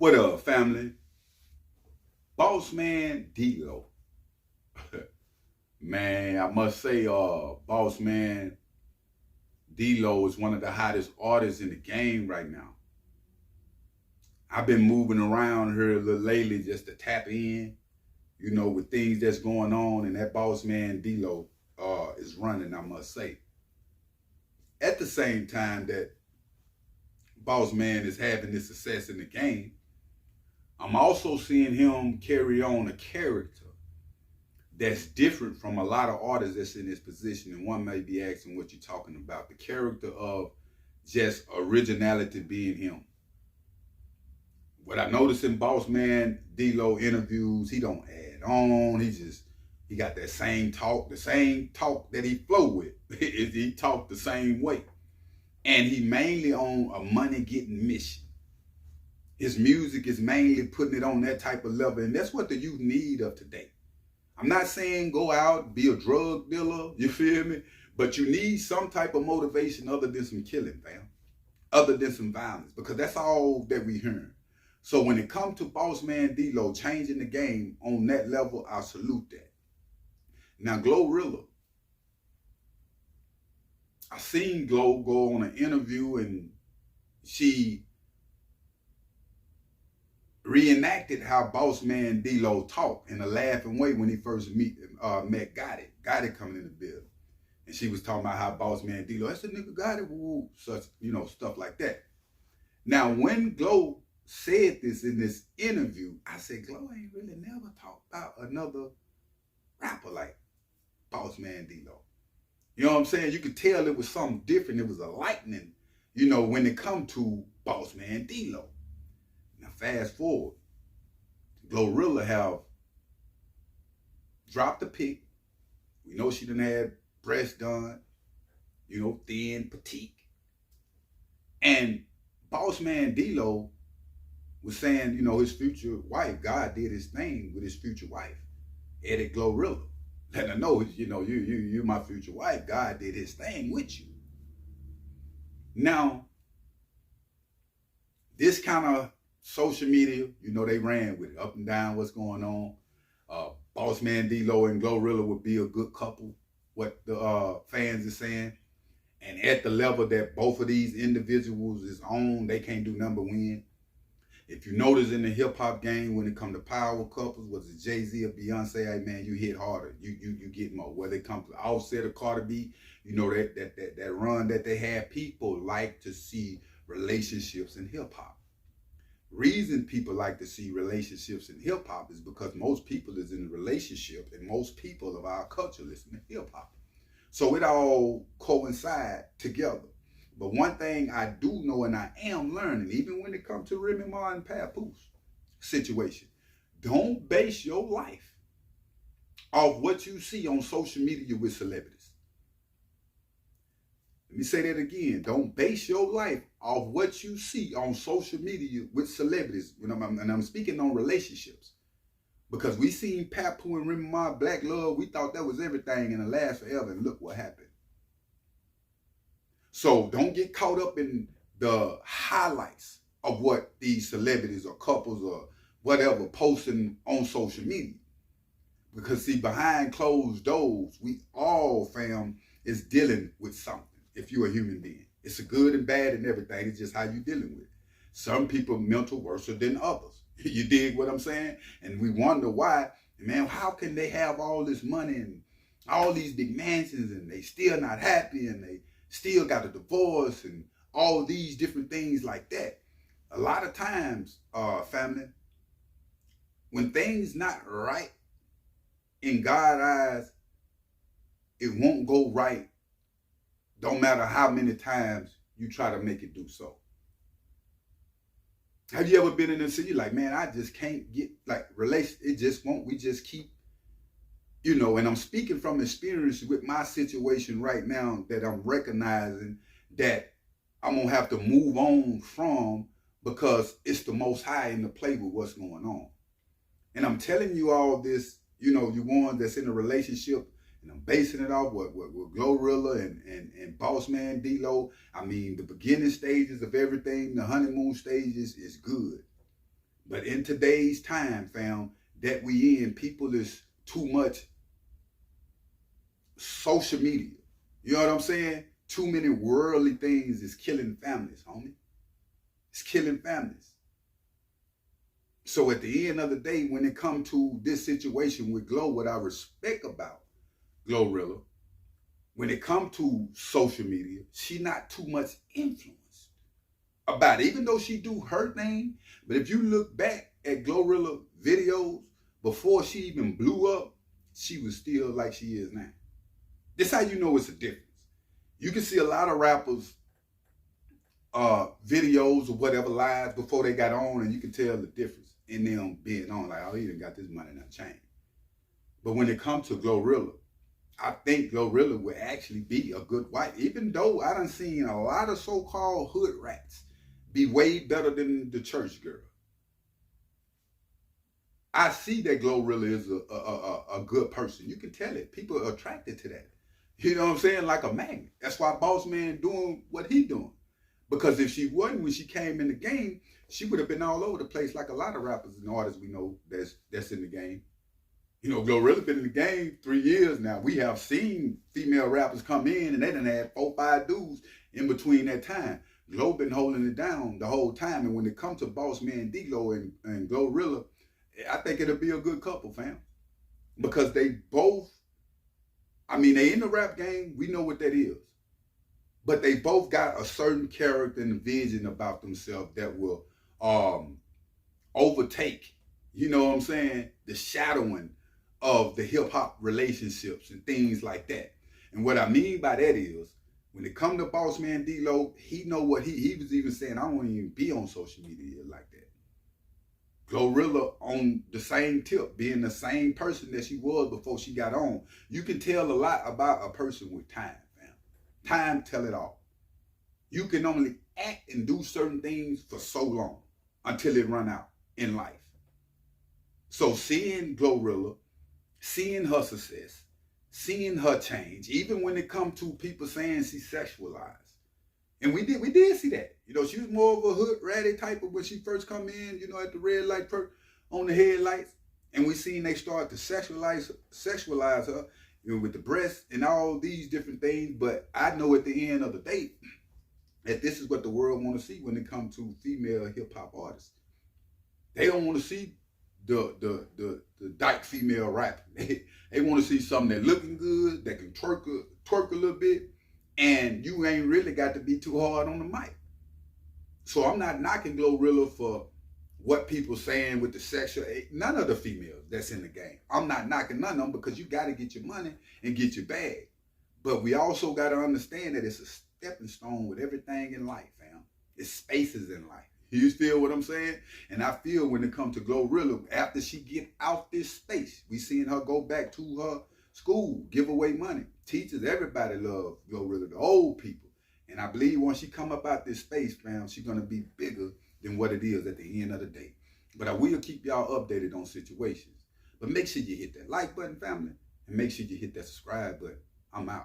What up, family? BossMan DLo. Man, I must say, BossMan DLo is one of the hottest artists in the game right now. I've been moving around here a little lately just to tap in, with things that's going on, and that BossMan DLo is running, I must say. At the same time that BossMan is having this success in the game, I'm also seeing him carry on a character that's different from a lot of artists that's in this position. And one may be asking what you're talking about. The character of just originality being him. What I noticed in BossMan DLo interviews, he don't add on. He got that same talk, that he flow with. He talk the same way. And he mainly on a money-getting mission. His music is mainly putting it on that type of level, and that's what the youth need of today. I'm not saying go out, be a drug dealer, you feel me? But you need some type of motivation other than some killing, fam. Other than some violence, because that's all that we hearing. So when it comes to BossMan DLo changing the game on that level, I salute that. Now, Glorilla. I seen Dlow go on an interview and she reenacted how BossMan DLo talked in a laughing way when he first met Gotti coming in the building. And she was talking about how BossMan DLo, that's the nigga Gotti, woo, such, stuff like that. Now, when Dlow said this in this interview, I said, Dlow ain't really never talked about another rapper like BossMan DLo. You know what I'm saying? You could tell it was something different. It was a lightning, when it come to BossMan DLo. Now, fast forward, Glorilla have dropped the pic. We know she done had breast done, thin, petite. And BossMan DLo was saying, his future wife, God did his thing with his future wife, Edit Glorilla. Letting her know, you're my future wife. God did his thing with you. Now, this kind of social media, they ran with it, up and down, what's going on. BossMan DLo and Glorilla would be a good couple, what the fans are saying. And at the level that both of these individuals is on, they can't do nothing but win. If you notice in the hip-hop game, when it come to power couples, whether it's Jay-Z or Beyonce, hey man, you hit harder, you get more. Whether it comes to Offset or Cardi B, that run that they have, people like to see relationships in hip-hop. Reason people like to see relationships in hip-hop is because most people is in a relationship, and most people of our culture listen to hip-hop. So it all coincide together. But one thing I do know, and I am learning, even when it comes to Remy Ma and Papoose situation, don't base your life off what you see on social media with celebrities. Let me say that again. Don't base your life off what you see on social media with celebrities. And I'm speaking on relationships. Because we seen Papoose and Remy Ma, Black Love, we thought that was everything and it last forever, and look what happened. So don't get caught up in the highlights of what these celebrities or couples or whatever posting on social media. Because see, behind closed doors, we all, fam, is dealing with something if you're a human being. It's a good and bad and everything. It's just how you're dealing with it. Some people mental worse than others. You dig what I'm saying? And we wonder why, man, how can they have all this money and all these big mansions and they still not happy and they still got a divorce and all these different things like that. A lot of times, family, when things not right in God's eyes, it won't go right. Don't matter how many times you try to make it do so. Have you ever been in a city like, man, I just can't get it just won't. We just keep, and I'm speaking from experience with my situation right now that I'm recognizing that I'm going to have to move on from because it's the Most High in the play with what's going on. And I'm telling you all this, you one that's in a relationship, and I'm basing it off with Glorilla and BossMan DLo. I mean, the beginning stages of everything, the honeymoon stages is good. But in today's time, fam, that we in, people is too much social media. You know what I'm saying? Too many worldly things is killing families, homie. It's killing families. So at the end of the day, when it comes to this situation with Dlow, what I respect about Glorilla, when it comes to social media, she not too much influenced about it, even though she do her thing. But if you look back at Glorilla videos before she even blew up, she was still like she is now. This how you know it's a difference. You can see a lot of rappers videos or whatever live before they got on, and you can tell the difference in them being on, like, oh, he done got this money in that chain. But when it comes to Glorilla, I think Glorilla would actually be a good wife, even though I done seen a lot of so-called hood rats be way better than the church girl. I see that Glorilla is a good person. You can tell it. People are attracted to that. You know what I'm saying? Like a magnet. That's why BossMan doing what he doing. Because if she wasn't, when she came in the game, she would have been all over the place like a lot of rappers and artists we know that's in the game. You know, Glorilla been in the game 3 years now. We have seen female rappers come in and they done had 4 or 5 dudes in between that time. Dlow been holding it down the whole time. And when it comes to BossMan DLo and Glorilla, I think it'll be a good couple, fam. Because they both, I mean, they in the rap game. We know what that is. But they both got a certain character and vision about themselves that will overtake, you know what I'm saying, the shadowing of the hip-hop relationships and things like that. And what I mean by that is, when it comes to BossMan DLo, he know what he was even saying, I don't even be on social media like that. Glorilla on the same tip, being the same person that she was before she got on. You can tell a lot about a person with time, fam. Time tell it all. You can only act and do certain things for so long until it run out in life. So seeing Glorilla, seeing her success, seeing her change, even when it comes to people saying she's sexualized. And we did see that. You know, she was more of a hood ratty type of when she first come in, you know, at the red light on the headlights. And we seen they start to sexualize her, you know, with the breasts and all these different things. But I know at the end of the day that this is what the world want to see when it comes to female hip hop artists. They don't want to see the dyke female rapping. They want to see something that looking good, that can twerk a little bit, and you ain't really got to be too hard on the mic. So I'm not knocking Glorilla for what people saying with the sexual, none of the females that's in the game. I'm not knocking none of them because you got to get your money and get your bag. But we also got to understand that it's a stepping stone with everything in life, fam. It's spaces in life. You feel what I'm saying? And I feel when it comes to Glorilla, after she get out this space, we seeing her go back to her school, give away money. Teachers, everybody love Glorilla, the old people. And I believe once she come up out this space, fam, she's going to be bigger than what it is at the end of the day. But I will keep y'all updated on situations. But make sure you hit that like button, family, and make sure you hit that subscribe button. I'm out.